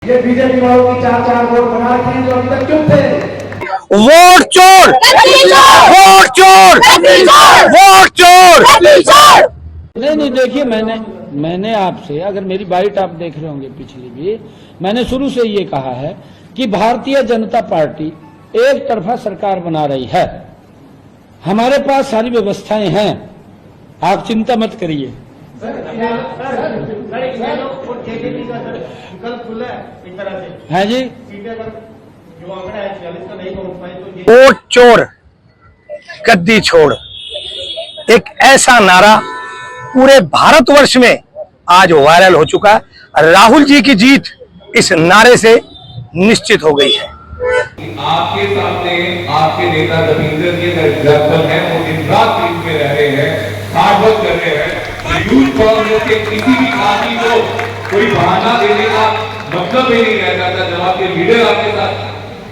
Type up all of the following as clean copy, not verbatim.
ये बीजेपी वालों की 4-4 वोट बना रखे हैं जो अभी तक चुप थे। वोट चोर, वोट चोर, वोट चोर। नहीं देखिए, मैंने आपसे, अगर मेरी बाइट आप देख रहे होंगे पिछली भी, मैंने शुरू से ये कहा है कि भारतीय जनता पार्टी एक तरफा सरकार बना रही है। हमारे पास सारी व्यवस्थाएं हैं, आप चिंता मत करिए। है जी, वोट चोर गद्दी छोड़, एक ऐसा नारा पूरे भारतवर्ष में आज वायरल हो चुका है। राहुल जी की जीत इस नारे से निश्चित हो गई है। आपके सामने आपके नेता रविंद्र जी एग्जाम्पल है, वो दिन रात टीम में रह रहे हैं, हार्ड वर्क कर रहे हैं। यूथ कांग्रेस के किसी भी आदमी को कोई बहाना देने का मतलब ही नहीं रहता था। जब आपके लीडर आपके साथ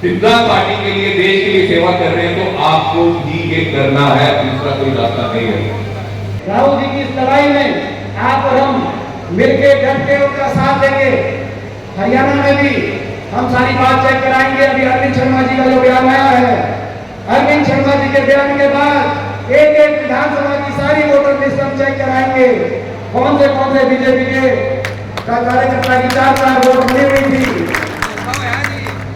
जिंदा पार्टी के लिए, देश के लिए सेवा कर रहे हैं, तो आपको भी ये करना है, दूसरा कोई रास्ता नहीं है। राहुल जी की इस लड़ाई में आप और हम मिलके डट के उनका साथ देंगे। हरियाणा में भी हम सारी बात चेक कराएंगे। अभी अरविंद शर्मा जी का जो बयान आया है, अरविंद शर्मा जी के बयान के बाद एक एक विधानसभा की सारी वोटर लिस्ट हम चेक कराएंगे। कौन से बीजेपी के कार्यकर्ता की 4-4 वोट बनी हुई थी,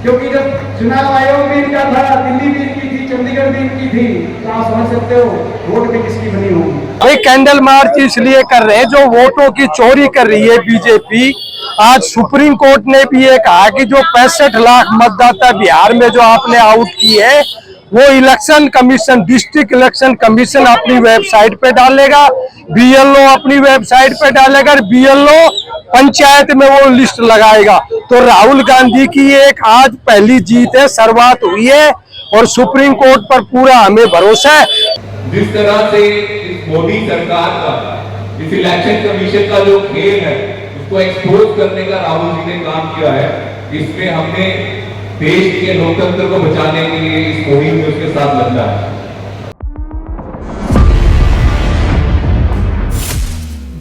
क्योंकि जब चुनाव आयोग भी इनका था, दिल्ली भी इनकी थी, चंडीगढ़ भी इनकी थी, तो आप समझ सकते हो वोट में किसकी बनी होगी। भाई कैंडल मार्च इसलिए कर रहे हैं, जो वोटों की चोरी कर रही है बीजेपी। आज सुप्रीम कोर्ट ने भी ये कहा कि जो 65 लाख मतदाता बिहार में जो आपने आउट किए है, वो election commission, district election commission अपनी वेबसाइट पे डालेगा, बीएलओ अपनी वेबसाइट पे डालेगा, बीएलओ पंचायत में वो लिस्ट लगाएगा। तो राहुल गांधी की एक आज पहली जीत है, शुरुआत हुई है, और सुप्रीम कोर्ट पर पूरा हमें भरोसा है। जिस तरह से इस मोदी सरकार का, इस इलेक्शन कमीशन का जो खेल है, उसको एक्सपोज करने का राहुल जी ने काम किया है। इसमें हमने देश के लोकतंत्र को बचाने के लिए इस मुहिम में उसके साथ लड़ना है।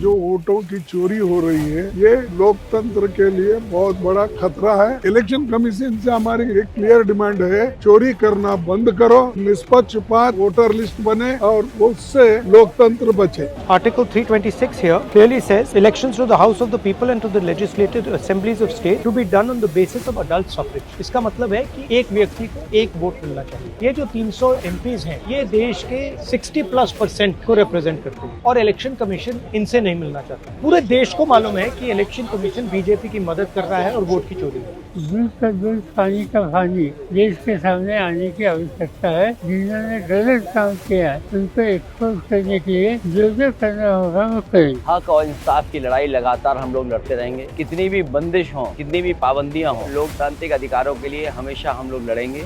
जो वोटों की चोरी हो रही है, ये लोकतंत्र के लिए बहुत बड़ा खतरा है। इलेक्शन कमीशन से हमारी एक क्लियर डिमांड है, चोरी करना बंद करो, निष्पक्षपात वोटर लिस्ट बने और उससे लोकतंत्र बचे। Article 326 here clearly says elections to the House of the People and to the legislative assemblies of state to be done on the basis of adult suffrage। इसका मतलब है कि एक व्यक्ति को एक वोट मिलना चाहिए। ये जो 300 MPs हैं, ये देश के 60+% को रिप्रेजेंट करते हैं, और इलेक्शन कमीशन इनसे नहीं मिलना चाहता। पूरे देश को मालूम है कि इलेक्शन कमीशन बीजेपी की मदद कर रहा है और वोट की चोरी है। दूध का दूध, पानी का पानी, देश के सामने आने की आवश्यकता है। जिन्होंने गलत काम किया है उनको एक्सपोज करने के लिए जो जो करना होगा वो करें। हक और इंसाफ की लड़ाई लगातार हम लोग लड़ते रहेंगे। कितनी भी बंदिश हो, कितनी भी पाबंदियां हो, लोकतांत्रिक अधिकारों के लिए हमेशा हम लोग लड़ेंगे।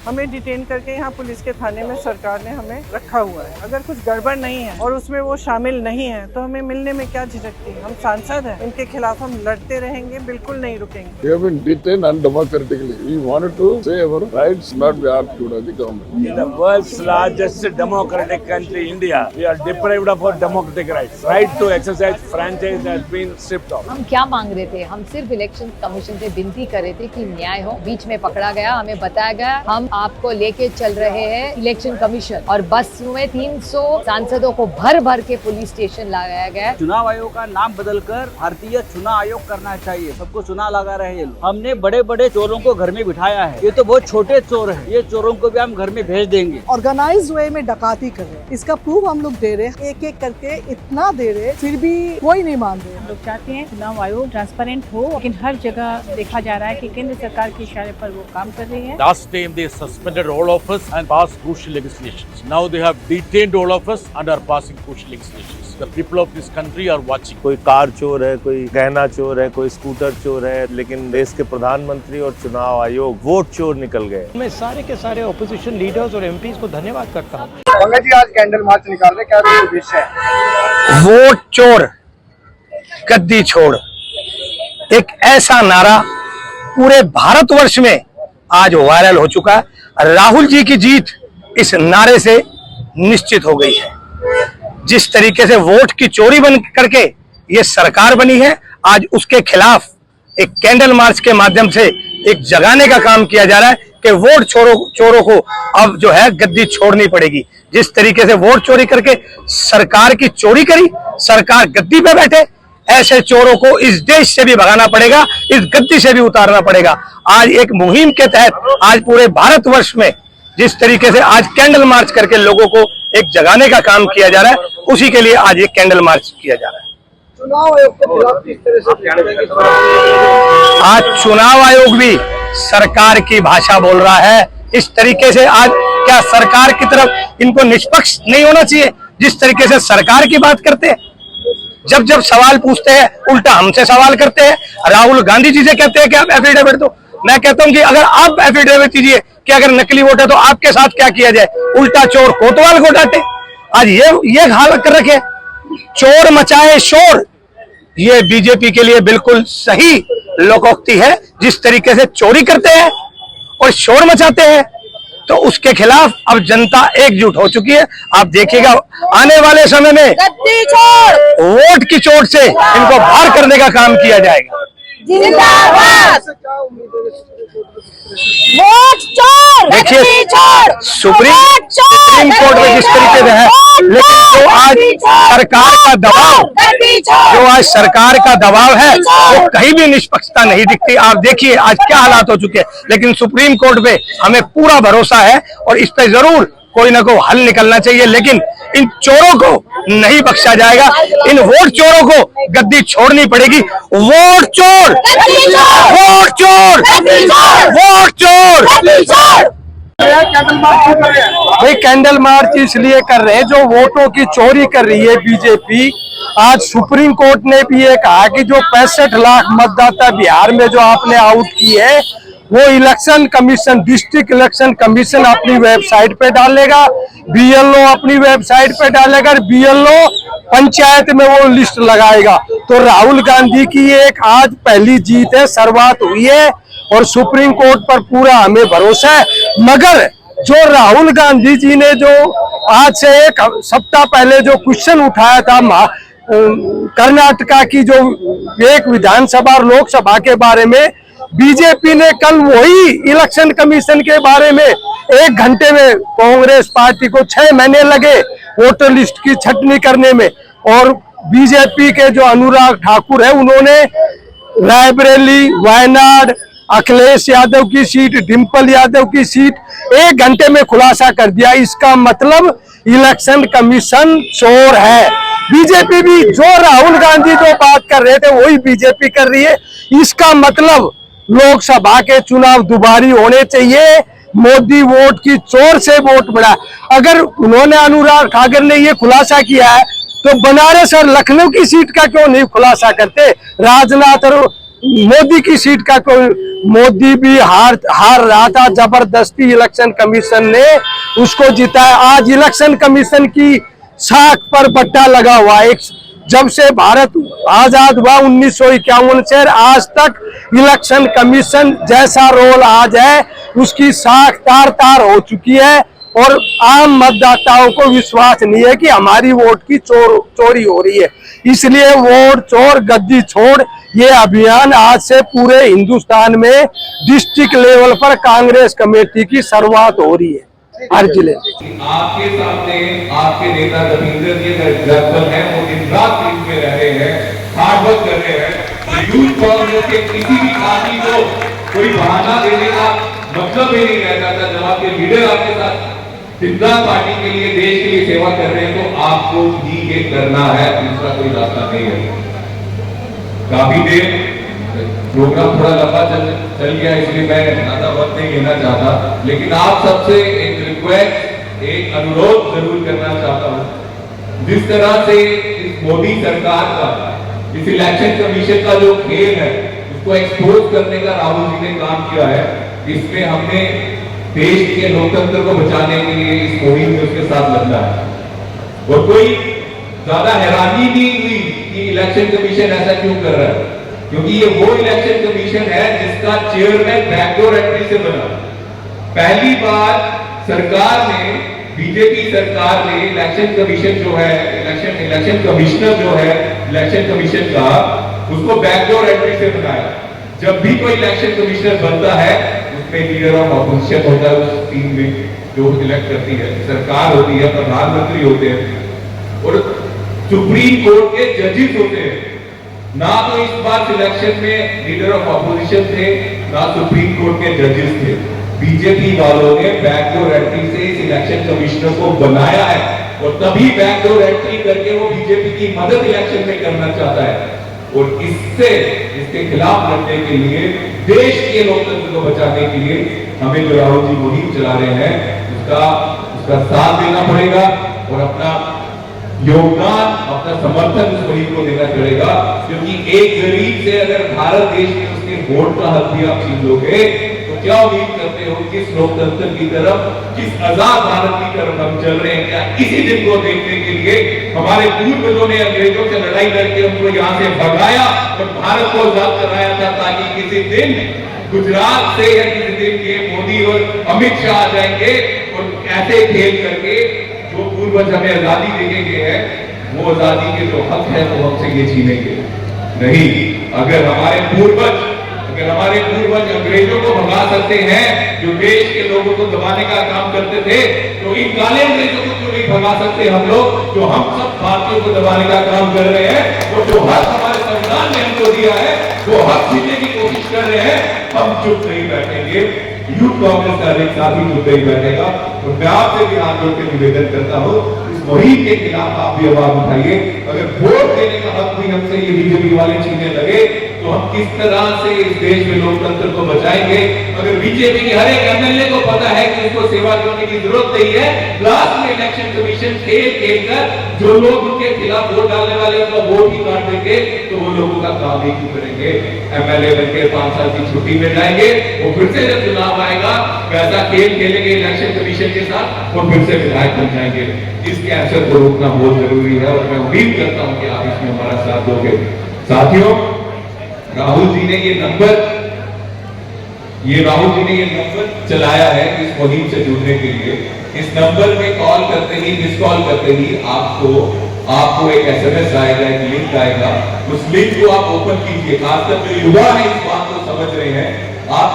हमें डिटेन करके यहाँ पुलिस के थाने में सरकार ने हमें रखा हुआ है। अगर कुछ गड़बड़ नहीं है और उसमें वो शामिल नहीं है, तो हमें मिलने में क्या झिझकती है। हम सांसद हैं, इनके खिलाफ हम लड़ते रहेंगे, बिल्कुल नहीं रुकेंगे। We have been detained undemocratically. We wanted to say our rights not be argued by the government. In the world's largest democratic country, India, we are deprived of our democratic rights. Right to exercise franchise has been stripped off. हम क्या मांग रहे थे? हम सिर्फ election commission से विनती कर रहे थे कि न्याय हो। बीच में पकड़ा गया, हमें बताया गया हम आपको लेके चल रहे हैं इलेक्शन कमीशन, और बस में 300 सांसदों को भर के पुलिस स्टेशन लगाया गया। चुनाव आयोग का नाम बदलकर भारतीय चुनाव आयोग करना चाहिए। सबको चुनाव लगा रहे हैं। हमने बड़े बड़े चोरों को घर में बिठाया है, ये तो बहुत छोटे चोर हैं। ये चोरों को भी हम घर में भेज देंगे। ऑर्गेनाइज्ड वे में डकैती कर रहे हैं, इसका प्रूफ हम लोग दे रहे हैं। एक एक करके इतना दे रहे, फिर भी कोई नहीं मान रहे। हम लोग चाहते हैं चुनाव आयोग ट्रांसपेरेंट हो, लेकिन हर जगह देखा जा रहा है कि केंद्र सरकार के इशारे पर वो काम कर रही है। Last time they suspended all of us and passed crucial legislations. Now they have detained all of us and are passing crucial legislations. The people of this country are watching. कोई कार चोर है, कोई गहना चोर है, कोई scooter चोर है, लेकिन देश के प्रधानमंत्री और चुनाव आयोग वोट चोर निकल गए। मैं सारे के सारे ऑपोजिशन लीडर्स और एमपीज को धन्यवाद करता हूँ। पंकज जी, आज कैंडल मार्च निकाल रहे, क्या उद्देश्य है? वोट चोर गद्दी छोड़, एक ऐसा नारा पूरे भारतवर्ष में आज वायरल हो चुका है। राहुल जी की जीत इस नारे से निश्चित हो गई है। जिस तरीके से वोट की चोरी बन करके ये सरकार बनी है, आज उसके खिलाफ एक कैंडल मार्च के माध्यम से एक जगाने का काम किया जा रहा है कि वोट चोरों को अब जो है गद्दी छोड़नी पड़ेगी। जिस तरीके से वोट चोरी करके सरकार की चोरी करी, सरकार गद्दी पे बैठे, ऐसे चोरों को इस देश से भी भगाना पड़ेगा, इस गद्दी से भी उतारना पड़ेगा। आज एक मुहिम के तहत आज पूरे भारतवर्ष में जिस तरीके से आज कैंडल मार्च करके लोगों को एक जगाने का काम किया जा रहा है, उसी के लिए आज ये कैंडल मार्च किया जा रहा है। चुनाव आयोग के खिलाफ किस तरह से आज चुनाव आयोग भी सरकार की भाषा बोल रहा है। इस तरीके से आज क्या सरकार की तरफ इनको निष्पक्ष नहीं होना चाहिए? जिस तरीके से सरकार की बात करते हैं, जब जब सवाल पूछते हैं उल्टा हमसे सवाल करते हैं। राहुल गांधी जी से कहते हैं कि आप एफिडेविट दो। मैं कहता हूं कि अगर आप एफिडेविट दीजिए कि अगर नकली वोट है तो आपके साथ क्या किया जाए, उल्टा चोर कोतवाल को डांटे। आज ये हालत कर रखे, चोर मचाए शोर, ये बीजेपी के लिए बिल्कुल सही लोकोक्ति है। जिस तरीके से चोरी करते हैं और शोर मचाते हैं तो उसके खिलाफ अब जनता एकजुट हो चुकी है। आप देखिएगा आने वाले समय में वोट की चोट से इनको बाहर करने का काम किया जाएगा। देखिए सुप्रीम कोर्ट में जिस तरीके से है, लेकिन जो आज सरकार का दबाव, जो आज सरकार का दबाव है वो कहीं भी निष्पक्षता नहीं दिखती। आप देखिए आज क्या हालात हो चुके हैं, लेकिन सुप्रीम कोर्ट पे हमें पूरा भरोसा है और इस पे जरूर कोई ना कोई हल निकलना चाहिए। लेकिन इन चोरों को नहीं बख्शा जाएगा, इन वोट चोरों को गद्दी छोड़नी पड़ेगी। वोट चोर, वोट चोर, वोट चोर। भाई कैंडल मार्च इसलिए कर रहे हैं जो वोटों की चोरी कर रही है बीजेपी। आज सुप्रीम कोर्ट ने भी ये कहा कि जो 65 लाख मतदाता बिहार में जो आपने आउट किए है वो election commission, district election commission अपनी वेबसाइट पे डालेगा, बीएलओ अपनी वेबसाइट पे डालेगा, बीएलओ पंचायत में वो लिस्ट लगाएगा। तो राहुल गांधी की एक आज पहली जीत है, शुरुआत हुई है और सुप्रीम कोर्ट पर पूरा हमें भरोसा है। मगर जो राहुल गांधी जी ने जो आज से एक सप्ताह पहले जो क्वेश्चन उठाया था कर्नाटका की जो एक विधानसभा और लोकसभा के बारे में, बीजेपी ने कल वही इलेक्शन कमीशन के बारे में 1 घंटे में, कांग्रेस पार्टी को 6 महीने लगे वोटर लिस्ट की छटनी करने में, और बीजेपी के जो अनुराग ठाकुर है उन्होंने रायबरेली, वायनाड, अखिलेश यादव की सीट, डिम्पल यादव की सीट 1 घंटे में खुलासा कर दिया। इसका मतलब इलेक्शन कमीशन चोर है। बीजेपी भी जो राहुल गांधी जो बात कर रहे थे वही बीजेपी कर रही है। इसका मतलब लोकसभा के चुनाव दोबारी होने चाहिए। मोदी वोट की चोर से वोट बढ़ा। अगर उन्होंने अनुराग ठाकुर ने ये खुलासा किया है तो बनारस और लखनऊ की सीट का क्यों नहीं खुलासा करते? राजनाथ और मोदी की सीट का क्यों? मोदी भी हार रहा था, जबरदस्ती इलेक्शन कमीशन ने उसको जिताया। आज इलेक्शन कमीशन की साख पर बट्टा लगा हुआ है। जब से भारत आजाद हुआ 1951 से आज तक इलेक्शन कमीशन जैसा रोल आज है उसकी साख तार तार हो चुकी है और आम मतदाताओं को विश्वास नहीं है कि हमारी वोट की चोरी हो रही है। इसलिए वोट चोर गद्दी छोड़ ये अभियान आज से पूरे हिंदुस्तान में डिस्ट्रिक्ट लेवल पर कांग्रेस कमेटी की शुरुआत हो रही है हर जिले। आपके सामने आपके नेता दविंदर जी अगर एग्जाम्पल है, वो दिन रात फील्ड में रह रहे हैं, हार्ड वर्क कर रहे हैं। यूथ कांग्रेस के किसी भी आदमी को कोई बहाना देने का मतलब ही नहीं रहता था। जब आपके लीडर आपके साथ जिंदा पार्टी के लिए, देश के लिए सेवा कर रहे हैं तो आपको भी ये करना है, दूसरा कोई रास्ता नहीं है। काफी देर प्रोग्राम थोड़ा लंबा चल गया, इसलिए मैं ज्यादा वक्त नहीं लेना चाहता, लेकिन आप सबसे एक रिक्वेस्ट, एक अनुरोध जरूर करना चाहता हूं। जिस तरह से इस मोदी सरकार का, इस इलेक्शन कमीशन का जो खेल है उसको एक्सपोज करने का राहुल जी ने काम किया है, इसमें हमने देश के लोकतंत्र को बचाने के लिए इस मुहिम में उसके साथ लगना है। और कोई ज्यादा हैरानी नहीं हुई कि इलेक्शन कमीशन ऐसा क्यों कर रहा है, क्योंकि ये वो इलेक्शन कमीशन है जिसका चेयरमैन बैकडोर एंट्री से बना। पहली बार सरकार ने, बीजेपी सरकार ने इलेक्शन कमीशन जो है, इलेक्शन कमिश्नर जो है इलेक्शन कमीशन का, उसको बैकडोर एंट्री से बनाया। जब भी कोई इलेक्शन कमिश्नर बनता है उसमें लीडर ऑफ ऑपोजिशन होता है, उस टीम में जो इलेक्ट करती है, सरकार होती है, प्रधानमंत्री होते हैं और सुप्रीम कोर्ट के जजेस होते हैं। ना तो इस बार सिलेक्शन में लीडर ऑफ ऑपोजिशन थे, ना सुप्रीम कोर्ट के जजेस थे। बीजेपी वालों ने बैकडोर एंट्री से इस इलेक्शन कमिश्नर को बनाया है और तभी बैकडोर एंट्री करके वो बीजेपी की मदद इलेक्शन में करना चाहता है। और इसके खिलाफ लड़ने के लिए, देश के लोकतंत्र को बचाने के लिए हमें जो राहुल जी मुहिम चला रहे हैं उसका साथ देना पड़ेगा और अपना योगदान, अपना समर्थन उस मुहिम को देना पड़ेगा। क्योंकि एक गरीब से अगर भारत देश में उसके वोट का हक भी आप छीन लोगे तो क्या उम्मीद करते हो किस लोकतंत्र की तरफ, किस आजाद भारत की तरफ हम चल रहे हैं? क्या इसी दिन को देखने के लिए हमारे पूर्वजों ने अंग्रेजों से लड़ाई लड़के उनको यहाँ से भगाया और भारत को आजाद कराया था, ताकि किसी दिन गुजरात से या किसी दिन ये मोदी और अमित शाह आ जाएंगे और ऐसे खेल करके जो पूर्वज हमें आजादी देके गए हैं, वो आजादी के जो हक है वो हमसे ये छीनेंगे नहीं। अगर हमारे पूर्वज अंग्रेजों को भगा सकते हैं, जो देश के लोगों को दबाने का काम करते थे, तो इन काले अंग्रेजों को क्यों नहीं भगा सकते हम लोग, जो हम सब भारतीयों को दबाने का काम कर रहे हैं और जो हक हमारे संविधान ने हमको दिया है वो हक छीनने की कोशिश कर रहे हैं। हम चुप नहीं बैठेंगे, यूथ कांग्रेस का एक साथी चुप नहीं बैठेगा। और मैं आपसे भी हाथ जोड़ के निवेदन करता हूँ, इस मुहिम के खिलाफ आप भी आवाज उठाइए। अगर वोट देने का हक भी हमसे ये बीजेपी वाले छीनने लगे तो हम किस तरह से इस देश में लोकतंत्र को बचाएंगे? अगर बीजेपी के हर एक एमएलए को पता है कि उसको सेवा करने की जरूरत नहीं है, लास्ट में इलेक्शन कमीशन खेल कर जो लोग उनके खिलाफ वोट डालने वाले उनका वोट ही काट देंगे, तो वो लोगों का काम ही क्यों करेंगे? एमएलए बनके 5 साल की छुट्टी में जाएंगे, वो फिर से जब चुनाव आएगा वैसा खेल खेलेंगे इलेक्शन कमीशन के साथ और फिर से विधायक बन जाएंगे। इस कैंसर को रोकना बहुत जरूरी है और मैं उम्मीद करता हूं कि आप इसमें हमारा साथ दोगे। साथियों, राहुल जी ने ये नंबर चलाया है इस मुहिम से जुड़ने के लिए। इस नंबर में कॉल करते ही, मिस कॉल करते ही आपको एक एसएमएस आएगा, एक लिंक आएगा। उस लिंक को आप ओपन कीजिए। खासकर जो युवा है इस बात को समझ रहे हैं, आप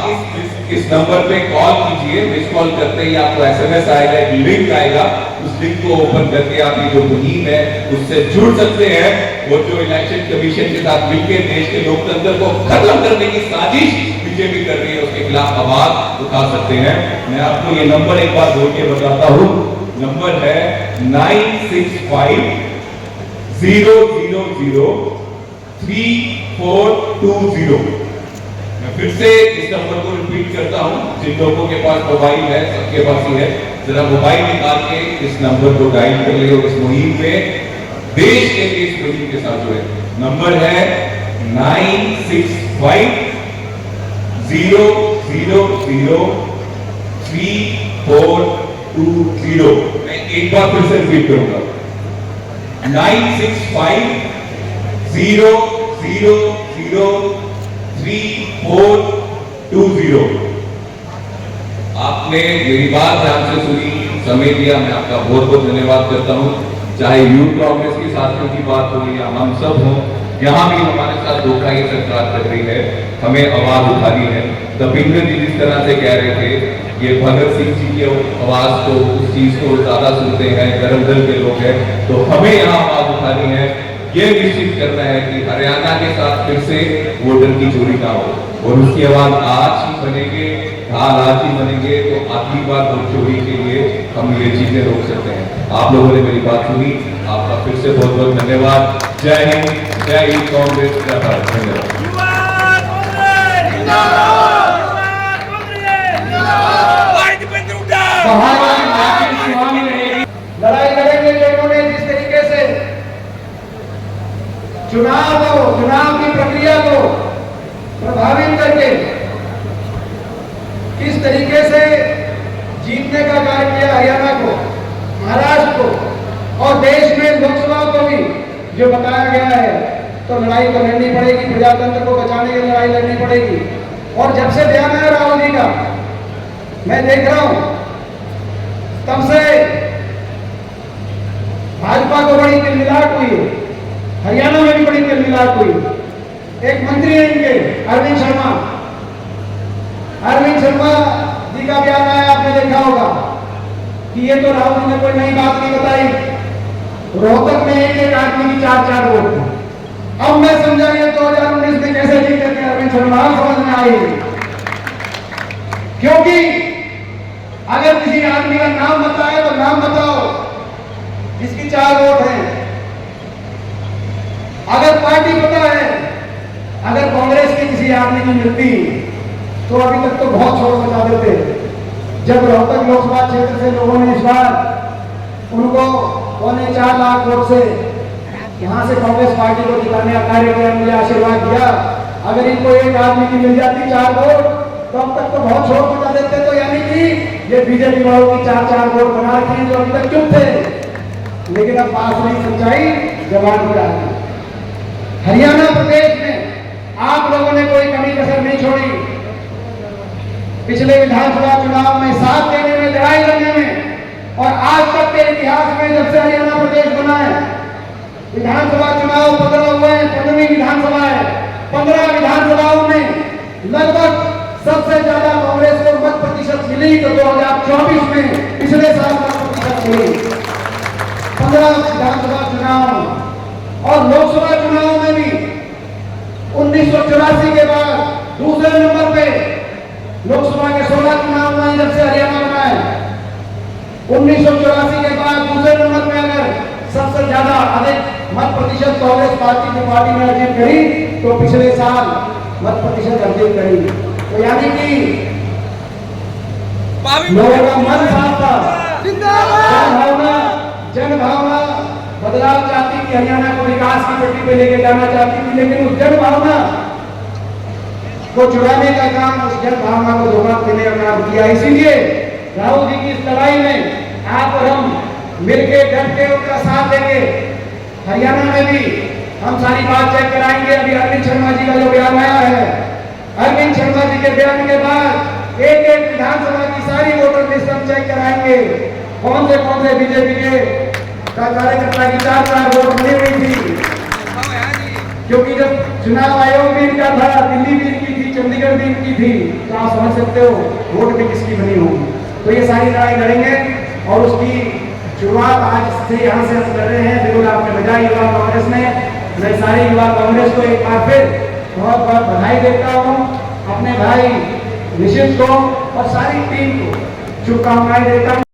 इस नंबर पे कॉल कीजिए। मिस कॉल करते ही आपको एसएमएस आएगा, एक लिंक आएगा। उस लिंक को ओपन करके आप ये जो मुहिम है उससे जुड़ सकते हैं। वो जो इलेक्शन कमीशन के साथ मिलकर देश के लोकतंत्र को खत्म करने की साजिश बीजेपी कर रही है, उसके खिलाफ आवाज उठा सकते हैं। मैं आपको ये नंबर एक बार बोल के बताता हूँ। नंबर है 965 000 3420। मैं फिर से इस नंबर को रिपीट करता हूं। जिन लोगों के पास मोबाइल है, सबके पास ही है, जरा मोबाइल निकाल के इस नंबर को डायल कर ले और इस मुहिम में, देश के लिए इस मुहिम के साथ जुड़े। नंबर है 965 000 3420। मैं एक बार फिर से रिपीट करूंगा, 965 000 3420। आपने मेरी बात ध्यान से सुनी, समय दिया, मैं आपका बहुत बहुत धन्यवाद करता हूं। चाहे यूथ कांग्रेस की साथियों की बात हो या हम सब हों, यहाँ भी हमारे साथ धोखा ये सरकार कर रही है, हमें आवाज उठानी है। दविंदर जी जिस तरह से कह रहे थे, ये भगत सिंह जी की आवाज को, उस चीज को ज्यादा सुनते हैं, गरम दल के लोग हैं, तो हमें यहाँ आवाज उठानी है। ये निश्चित करना है कि हरियाणा के साथ फिर से वोटर की चोरी ना हो, और उसकी आवाज आज ही बनेंगे, ढाल आज ही बनेंगे, तो आखिरी बार वोट चोरी के लिए हम ये चीजें रोक सकते हैं। आप लोगों ने मेरी बात सुनी, आपका फिर से बहुत बहुत धन्यवाद। जय हिंद, जय यूथ कांग्रेस, जय भारत। धन्यवाद। लड़ाई लड़ेंगे जो इन्होंने जिस तरीके से चुनाव की प्रक्रिया को प्रभावित करके किस तरीके से जीतने का कार्य किया हरियाणा को, महाराष्ट्र को और देश में लोकसभा को भी जो बताया गया है, तो लड़ाई तो लड़नी पड़ेगी। प्रजातंत्र को बचाने की लड़ाई लड़नी पड़ेगी। और जब से बयान आया राहुल जी का, मैं देख रहा हूं तब से भाजपा को बड़ी तिलमिलाट हुई है, हरियाणा में भी बड़ी तिलमिलाट हुई। एक मंत्री है इनके अरविंद शर्मा जी का बयान आया, आपने देखा होगा कि ये तो राहुल जी ने कोई नई बात नहीं बताई। रोहतक में एक आदमी की 4-4 वोट थी। अब मैं समझा ये 2019 में कैसे जीते थे अरविंद शर्मा, समझ में आई। क्योंकि अगर किसी आदमी का नाम बताए तो नाम बताओ जिसकी 4 वोट है। अगर पार्टी पता है, अगर कांग्रेस की किसी आदमी की मिलती तो अभी तक तो बहुत शोर मचा देते। जब रोहतक लोकसभा क्षेत्र से लोगों ने इस बार उनको 4.25 लाख वोट से यहां से कांग्रेस पार्टी को जिताने का कार्य किया, मुझे आशीर्वाद दिया। अगर इनको एक आदमी की मिल जाती 4 वोट तो अब तक तो बहुत शोर मचा देते। तो यानी कि ये बीजेपी वालों की 4-4 वोट बना रखे हैं जो अभी तक चुप थे। लेकिन अब बात नहीं, सच्चाई जवान हो रही। हरियाणा प्रदेश में आप लोगों ने कोई कमी कसर नहीं छोड़ी। पिछले विधानसभा चुनाव में साथ देने में, लड़ाई लड़ने में, और आज तक के इतिहास में जब से हरियाणा प्रदेश बना है, विधानसभा चुनाव 15 हुए हैं, 15वीं विधानसभा है। 15 विधानसभाओं में लगभग सबसे ज्यादा कांग्रेस को मत प्रतिशत मिली तो 2024 में, पिछले साल मत प्रतिशत मिली 15 विधानसभा चुनाव। और लोकसभा चुनाव में भी 1984 के बाद दूसरे नंबर पे लोकसभा के 16 चुनाव में जब से हरियाणा बना है, 1984 के बाद दूसरे नंबर पे अगर सबसे ज्यादा अधिक मत प्रतिशत कांग्रेस पार्टी ने अर्जित करी तो पिछले साल मत प्रतिशत अर्जित करी। तो यानी कि लोगों का मन साफ था, जन भावना बदलाव चाहती थी, हरियाणा को विकास की पटरी पे लेके जाना चाहती थी। लेकिन उस जन भावना को चुराने का काम, उस जन भावना को धोखा देने का काम किया। इसीलिए राहुल जी की इस लड़ाई में आप और हम मिलके डट के उनका साथ देंगे। हरियाणा में भी हम सारी बात चेक कराएंगे। अभी अरविंद शर्मा जी का जो बयान आया है, अरविंद शर्मा जी के बयान के बाद एक एक विधानसभा की सारी वोटर लिस्ट हम चेक कराएंगे। कौन से बीजेपी के कार्यकर्ता की 4-4 वोट मिली हुई थी। क्योंकि जब चुनाव आयोग भी इनका था, दिल्ली भी इनकी थी, चंडीगढ़ भी इनकी थी, तो आप समझ सकते हो वोट भी किसकी बनी होगी। तो ये सारी लड़ाई लड़ेंगे और उसकी शुरुआत आज से यहाँ से हम कर रहे हैं। बिल्कुल आपने बजाई युवा कांग्रेस में। मैं सारी युवा कांग्रेस को एक बार फिर बहुत बहुत बधाई देता हूँ। अपने भाई निशित को और सारी टीम को शुभकामनाएं देता हूँ।